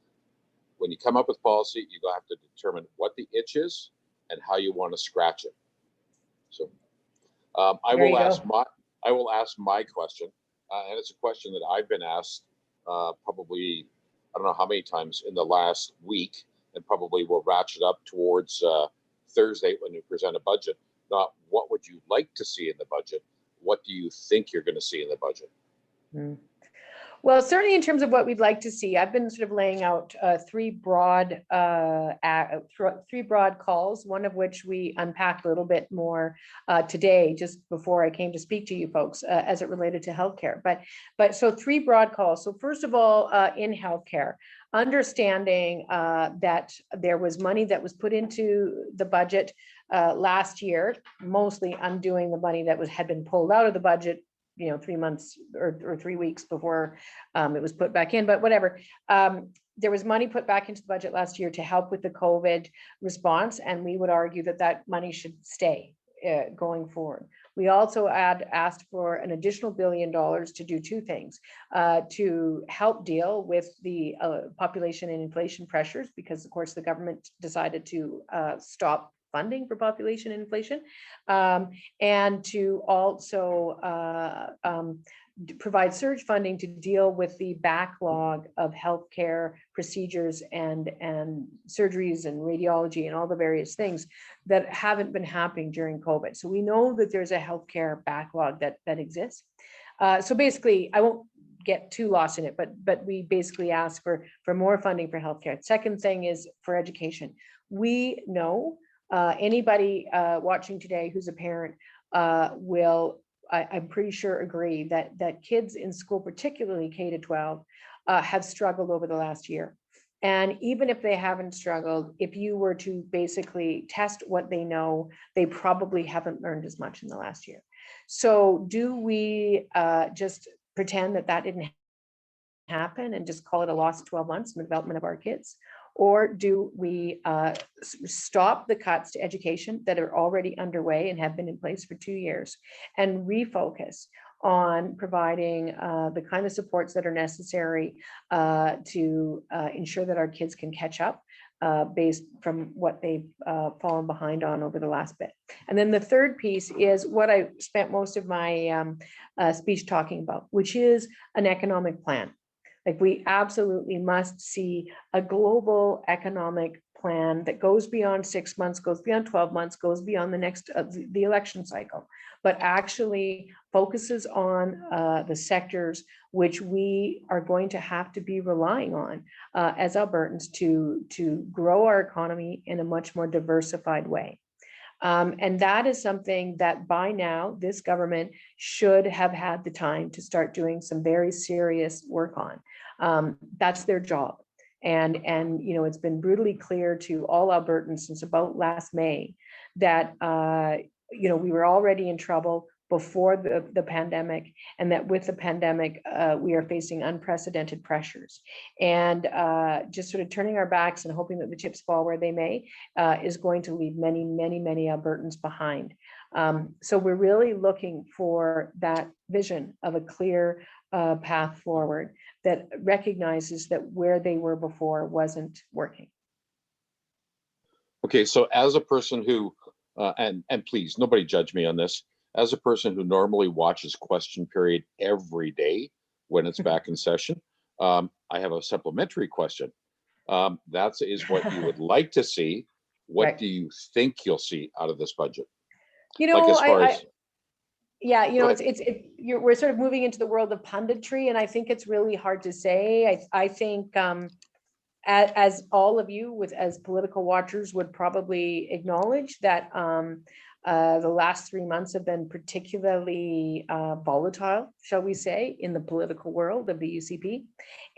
when you come up with policy, you have to determine what the itch is and how you want to scratch it. So I will ask my question, and it's a question that I've been asked probably, I don't know how many times in the last week, and probably will ratchet up towards Thursday when we present a budget. Not what would you like to see in the budget? What do you think you're going to see in the budget? Well, certainly in terms of what we'd like to see, I've been sort of laying out three broad calls, one of which we unpacked a little bit more today, just before I came to speak to you folks, as it related to healthcare. But so three broad calls. So first of all, in healthcare, understanding that there was money that was put into the budget last year, mostly undoing the money that had been pulled out of the budget, 3 months or 3 weeks before it was put back in, but whatever. There was money put back into the budget last year to help with the COVID response, and we would argue that that money should stay going forward. We also asked for an additional $1 billion to do two things, to help deal with the population and inflation pressures, because of course the government decided to stop funding for population and inflation, and to also provide surge funding to deal with the backlog of healthcare procedures and surgeries and radiology and all the various things that haven't been happening during COVID. So we know that there's a healthcare backlog that exists. So basically, I won't get too lost in it, but we basically ask for more funding for healthcare. Second thing is for education. We know anybody watching today who's a parent will, I'm pretty sure, agree that kids in school, particularly K to 12, have struggled over the last year. And even if they haven't struggled, if you were to basically test what they know, they probably haven't learned as much in the last year. So do we just pretend that didn't happen and just call it a lost 12 months in the development of our kids? Or do we stop the cuts to education that are already underway and have been in place for 2 years and refocus on providing the kind of supports that are necessary to ensure that our kids can catch up based from what they've fallen behind on over the last bit? And then the third piece is what I spent most of my speech talking about, which is an economic plan. Like, we absolutely must see a global economic plan that goes beyond 6 months, goes beyond 12 months, goes beyond the next the election cycle, but actually focuses on the sectors which we are going to have to be relying on as Albertans to grow our economy in a much more diversified way. And that is something that by now this government should have had the time to start doing some very serious work on. That's their job. And you know, it's been brutally clear to all Albertans since about last May that you know, we were already in trouble before the pandemic, and that with the pandemic, we are facing unprecedented pressures. And just sort of turning our backs and hoping that the chips fall where they may is going to leave many, many, many Albertans behind. So we're really looking for that vision of a clear path forward that recognizes that where they were before wasn't working. Okay, so as a person who, and please, nobody judge me on this, as a person who normally watches question period every day when it's back in session, I have a supplementary question. That is what you would like to see. What Right. do you think you'll see out of this budget? You know, Like, as far as, yeah, you Go know, ahead. we're sort of moving into the world of punditry, and I think it's really hard to say. I think as all of you as political watchers would probably acknowledge that the last 3 months have been particularly volatile, shall we say, in the political world of the UCP.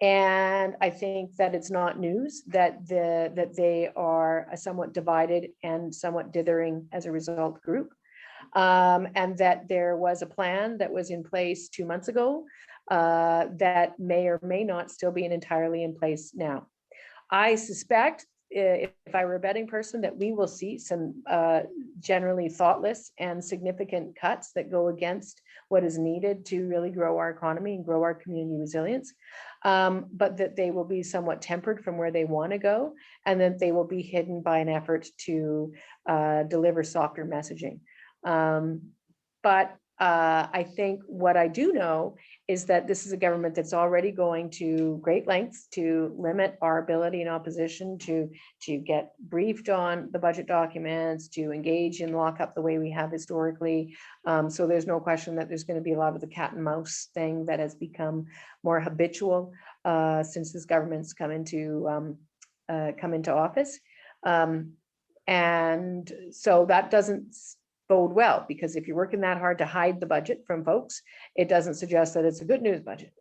And I think that it's not news that they are a somewhat divided and somewhat dithering as a result group. And that there was a plan that was in place 2 months ago that may or may not still be entirely in place now. I suspect, if I were a betting person, that we will see some generally thoughtless and significant cuts that go against what is needed to really grow our economy and grow our community resilience, but that they will be somewhat tempered from where they want to go, and that they will be hidden by an effort to deliver softer messaging. But I think what I do know is that this is a government that's already going to great lengths to limit our ability in opposition to get briefed on the budget documents, to engage in lockup the way we have historically. So there's no question that there's going to be a lot of the cat and mouse thing that has become more habitual since this government's come into office. And so that doesn't bode well, because if you're working that hard to hide the budget from folks, it doesn't suggest that it's a good news budget.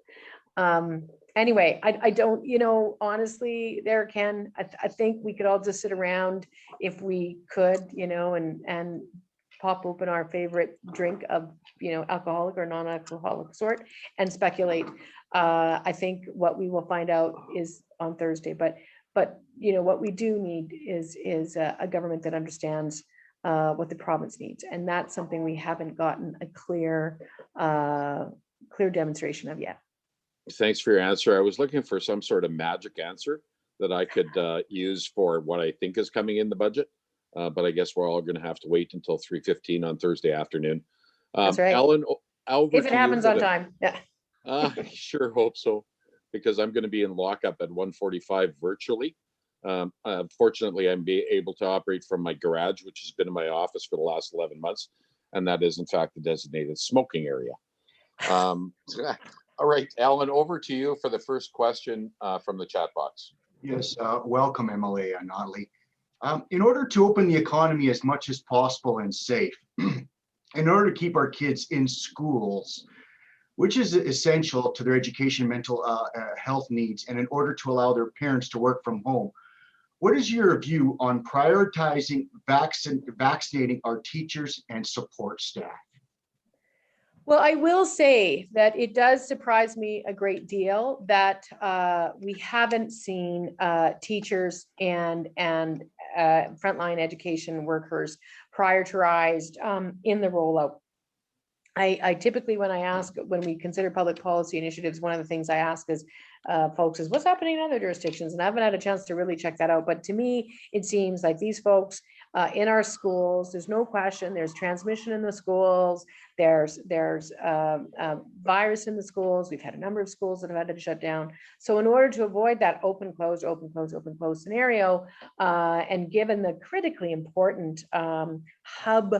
Anyway, I don't, you know, honestly, there can, I think we could all just sit around if we could, you know, and pop open our favorite drink of, you know, alcoholic or non-alcoholic sort and speculate. I think what we will find out is on Thursday, but you know, what we do need is a government that understands what the province needs, and that's something we haven't gotten a clear demonstration of yet. Thanks for your answer. I was looking for some sort of magic answer that I could use for what I think is coming in the budget, but I guess we're all going to have to wait until 3:15 on Thursday afternoon. That's right. Ellen, Over If it to you happens for on the, time, yeah. I sure hope so, because I'm going to be in lockup at 1:45 virtually. Fortunately, I'm able to operate from my garage, which has been in my office for the last 11 months, and that is in fact the designated smoking area. All right, Alan, over to you for the first question from the chat box. Yes, welcome, MLA Notley. In order to open the economy as much as possible and safe, in order to keep our kids in schools, which is essential to their education, mental health needs, and in order to allow their parents to work from home, what is your view on prioritizing vaccinating our teachers and support staff? Well, I will say that it does surprise me a great deal that we haven't seen teachers and frontline education workers prioritized in the rollout. I typically, when we consider public policy initiatives, one of the things I ask is folks is what's happening in other jurisdictions, and I haven't had a chance to really check that out. But to me, it seems like these folks in our schools, there's no question, there's transmission in the schools, there's virus in the schools. We've had a number of schools that have had to shut down. So in order to avoid that open, close, open, close, open, close scenario, and given the critically important hub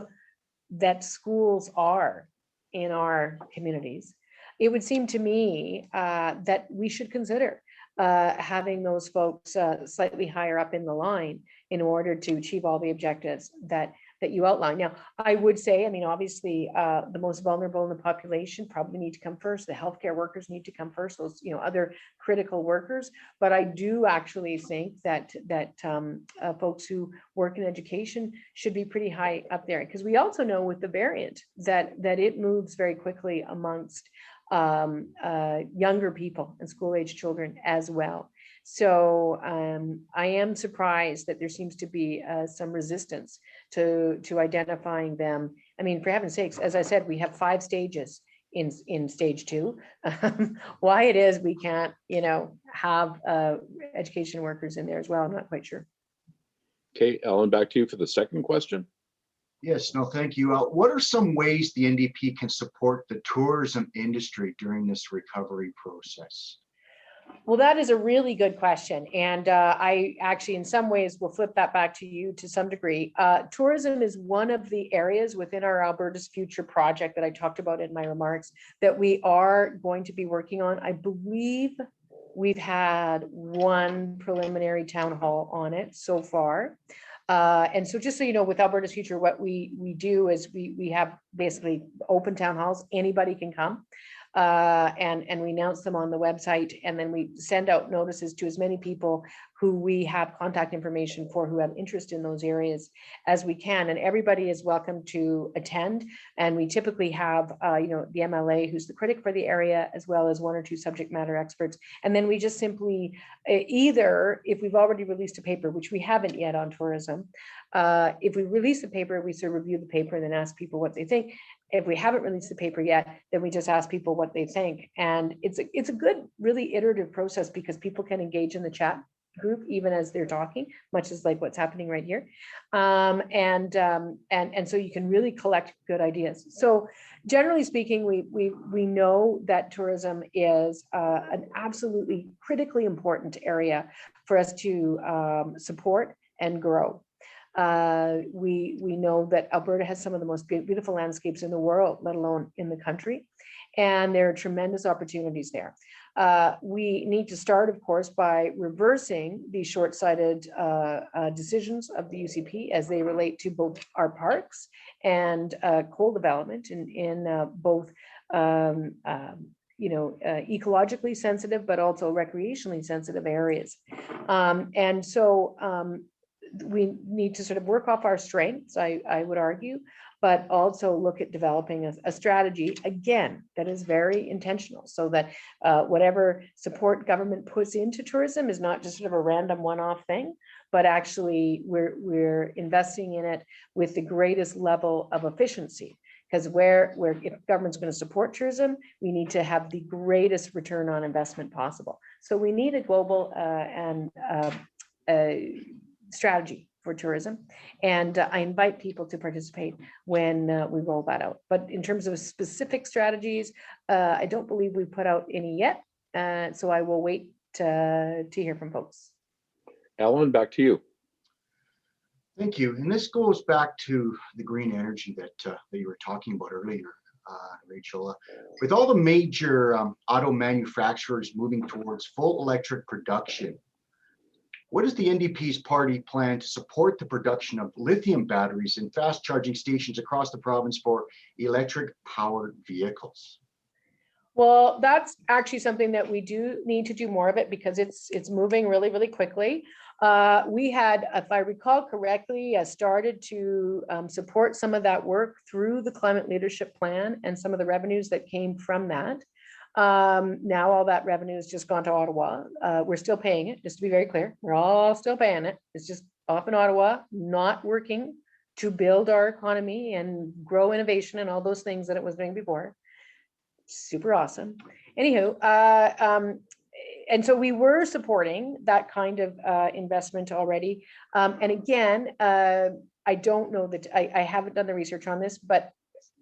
that schools are in our communities, it would seem to me that we should consider having those folks slightly higher up in the line in order to achieve all the objectives that you outline. Now, I would say, I mean, obviously, the most vulnerable in the population probably need to come first. The healthcare workers need to come first. Those, other critical workers. But I do actually think that folks who work in education should be pretty high up there, because we also know with the variant that it moves very quickly amongst younger people and school-age children as well. So I am surprised that there seems to be some resistance to identifying them. I mean, for heaven's sakes, as I said, we have 5 stages in stage 2. Why it is we can't, have education workers in there as well, I'm not quite sure. Okay, Alan, back to you for the second question. Yes, no, thank you. What are some ways the NDP can support the tourism industry during this recovery process? Well, that is a really good question. And I actually, in some ways, will flip that back to you to some degree. Tourism is one of the areas within our Alberta's Future project that I talked about in my remarks that we are going to be working on. I believe we've had one preliminary town hall on it so far. And so just so you know, with Alberta's Future, what we do is we have basically open town halls. Anybody can come. And we announce them on the website, and then we send out notices to as many people who we have contact information for who have interest in those areas as we can. And everybody is welcome to attend. And we typically have, the MLA, who's the critic for the area, as well as 1 or 2 subject matter experts. And then we just simply, either if we've already released a paper, which we haven't yet on tourism, if we release the paper, we sort of review the paper and then ask people what they think. If we haven't released the paper yet, then we just ask people what they think. And it's a good, really iterative process, because people can engage in the chat group even as they're talking, much as like what's happening right here. And so you can really collect good ideas. So generally speaking, we know that tourism is an absolutely critically important area for us to support and grow. We know that Alberta has some of the most beautiful landscapes in the world, let alone in the country, and there are tremendous opportunities there. We need to start, of course, by reversing the short-sighted decisions of the UCP as they relate to both our parks and coal development in both ecologically sensitive, but also recreationally sensitive areas. And so we need to sort of work off our strengths, I would argue, but also look at developing a strategy, again, that is very intentional, so that whatever support government puts into tourism is not just sort of a random one-off thing, but actually we're investing in it with the greatest level of efficiency. Because if government's going to support tourism, we need to have the greatest return on investment possible. So we need a global strategy for tourism. And I invite people to participate when we roll that out. But in terms of specific strategies, I don't believe we put out any yet. So I will wait to hear from folks. Alan, back to you. Thank you. And this goes back to the green energy that you were talking about earlier, Rachel. With all the major auto manufacturers moving towards full electric production, what is the NDP's party plan to support the production of lithium batteries and fast charging stations across the province for electric powered vehicles? Well, that's actually something that we do need to do more of it because it's moving really, really quickly. We had, if I recall correctly, started to support some of that work through the Climate Leadership Plan and some of the revenues that came from that. Now all that revenue has just gone to Ottawa. We're still paying it, just to be very clear. We're all still paying it. It's just off in Ottawa, not working to build our economy and grow innovation and all those things that it was doing before. Super awesome. Anywho, and so we were supporting that kind of investment already. And again, I don't know that I haven't done the research on this, but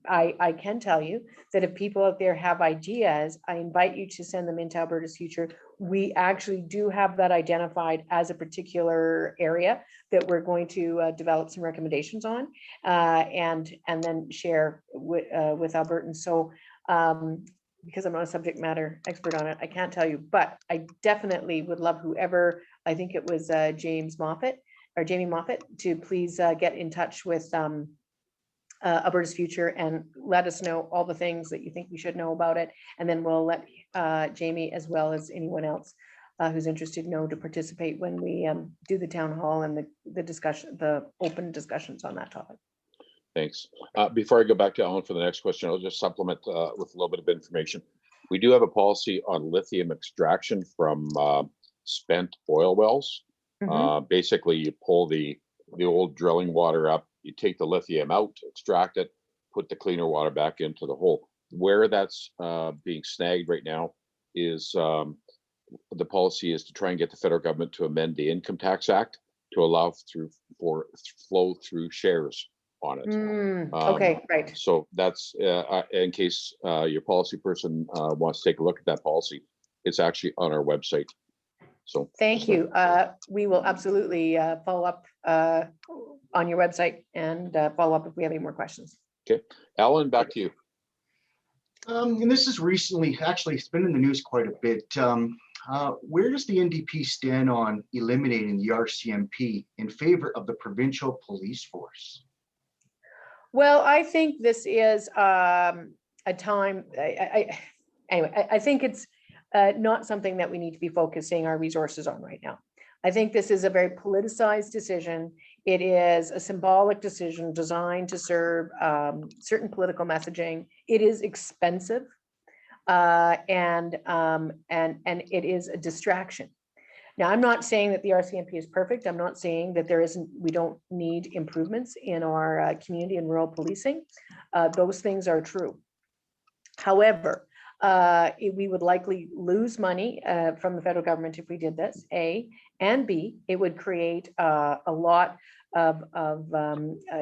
I can tell you that if people out there have ideas, I invite you to send them into Alberta's Future. We actually do have that identified as a particular area that we're going to develop some recommendations on and then share with Albertans. So because I'm not a subject matter expert on it, I can't tell you, but I definitely would love whoever, I think it was Jamie Moffat, to please get in touch with Alberta's Future and let us know all the things that you think we should know about it. And then we'll let Jamie, as well as anyone else who's interested, know to participate when we do the town hall and the discussion, the open discussions on that topic. Thanks. Before I go back to Alan for the next question, I'll just supplement with a little bit of information. We do have a policy on lithium extraction from spent oil wells. Basically, you pull the old drilling water up, you take the lithium out, extract it, put the cleaner water back into the hole. Where that's being snagged right now is the policy is to try and get the federal government to amend the Income Tax Act to allow for flow through shares on it. Okay, right. So that's in case your policy person wants to take a look at that policy. It's actually on our website. So thank you. We will absolutely follow up on your website and follow up if we have any more questions. Okay, Alan, back to you. And this is recently, actually, it's been in the news quite a bit. Where does the NDP stand on eliminating the RCMP in favor of the provincial police force? Well, I think this is a time, anyway, I think it's not something that we need to be focusing our resources on right now. I think this is a very politicized decision. It is a symbolic decision designed to serve certain political messaging. It is expensive and it is a distraction. Now, I'm not saying that the RCMP is perfect. I'm not saying that we don't need improvements in our community and rural policing. Those things are true. However, we would likely lose money from the federal government if we did this, A, and B, it would create a lot of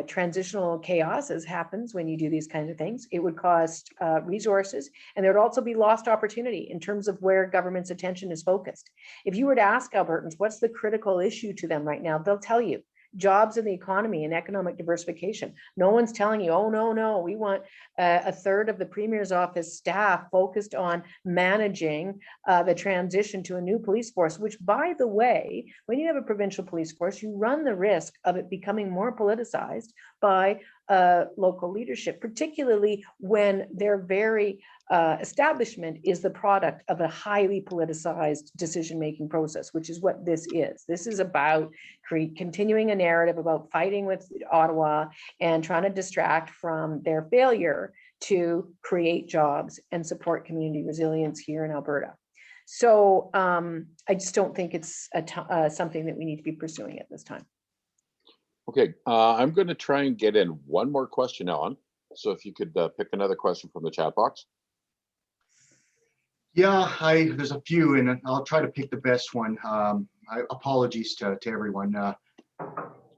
transitional chaos, as happens when you do these kinds of things. It would cost resources, and there would also be lost opportunity in terms of where government's attention is focused. If you were to ask Albertans what's the critical issue to them right now, they'll tell you jobs in the economy and economic diversification. No one's telling you, oh, no, we want a third of the Premier's office staff focused on managing the transition to a new police force, which, by the way, when you have a provincial police force, you run the risk of it becoming more politicized by local leadership, particularly when their very establishment is the product of a highly politicized decision-making process, which is what this is. This is about continuing a narrative about fighting with Ottawa and trying to distract from their failure to create jobs and support community resilience here in Alberta. So I just don't think it's something that we need to be pursuing at this time. Okay, I'm going to try and get in one more question, Ellen. So if you could pick another question from the chat box. Yeah, there's a few, and I'll try to pick the best one. Apologies to everyone.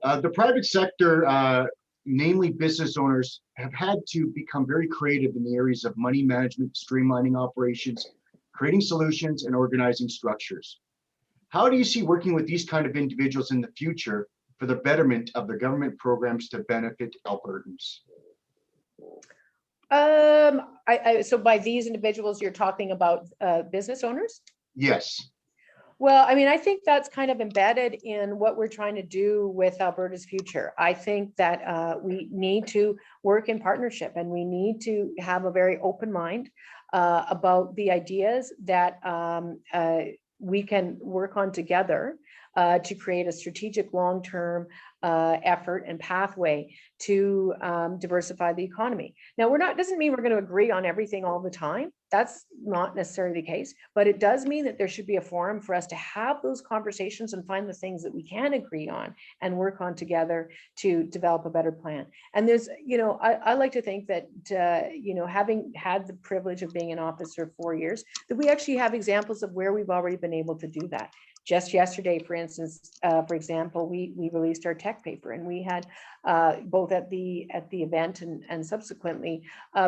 The private sector, namely business owners, have had to become very creative in the areas of money management, streamlining operations, creating solutions, and organizing structures. How do you see working with these kind of individuals in the future for the betterment of their government programs to benefit Albertans? So by these individuals, you're talking about business owners? Yes. Well, I mean, I think that's kind of embedded in what we're trying to do with Alberta's future. I think that we need to work in partnership, and we need to have a very open mind about the ideas that we can work on together to create a strategic long-term effort and pathway to diversify the economy. Now, doesn't mean we're going to agree on everything all the time. That's not necessarily the case, but it does mean that there should be a forum for us to have those conversations and find the things that we can agree on and work on together to develop a better plan. And there's, I like to think that, having had the privilege of being in office for 4 years, that we actually have examples of where we've already been able to do that. Just yesterday, for instance, for example, we released our tech paper, and we had both at the event and subsequently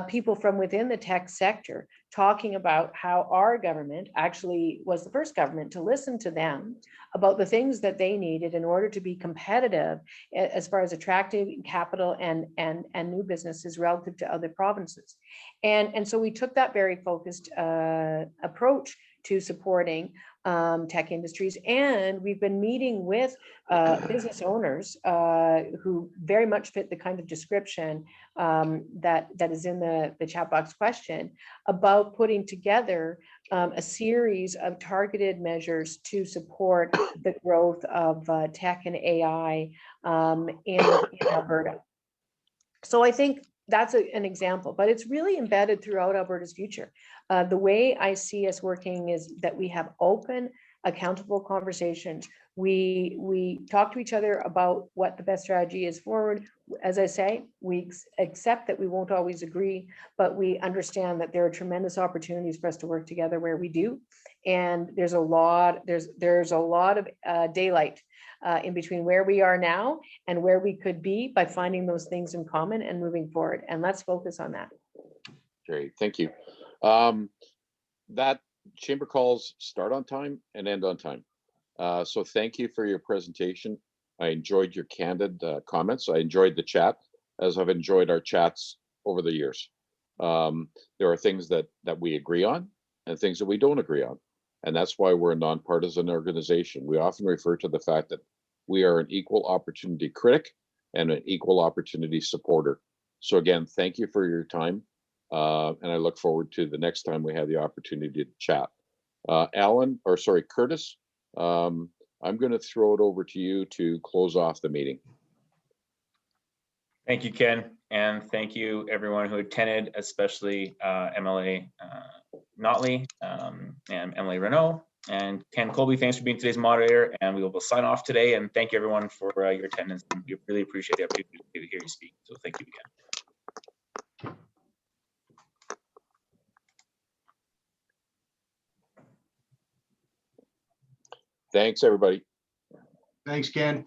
people from within the tech sector talking about how our government actually was the first government to listen to them about the things that they needed in order to be competitive as far as attracting capital and new businesses relative to other provinces. And so we took that very focused approach to supporting tech industries, and we've been meeting with business owners who very much fit the kind of description that is in the chat box question about putting together a series of targeted measures to support the growth of tech and AI in Alberta. So I think that's an example, but it's really embedded throughout Alberta's future. The way I see us working is that we have open, accountable conversations. We talk to each other about what the best strategy is forward. As I say, we accept that we won't always agree, but we understand that there are tremendous opportunities for us to work together where we do. And there's a lot of daylight in between where we are now and where we could be by finding those things in common and moving forward. And let's focus on that. Great, thank you. That chamber calls start on time and end on time. So thank you for your presentation. I enjoyed your candid comments. I enjoyed the chat, as I've enjoyed our chats over the years. There are things that we agree on and things that we don't agree on. And that's why we're a nonpartisan organization. We often refer to the fact that we are an equal opportunity critic and an equal opportunity supporter. So again, thank you for your time. And I look forward to the next time we have the opportunity to chat. Curtis, I'm going to throw it over to you to close off the meeting. Thank you, Ken. And thank you everyone who attended, especially MLA Notley and Emily Renault. And Ken Colby, thanks for being today's moderator. And we will sign off today. And thank you everyone for your attendance. We really appreciate the opportunity to hear you speak. So thank you again. Thanks, everybody. Thanks, Ken.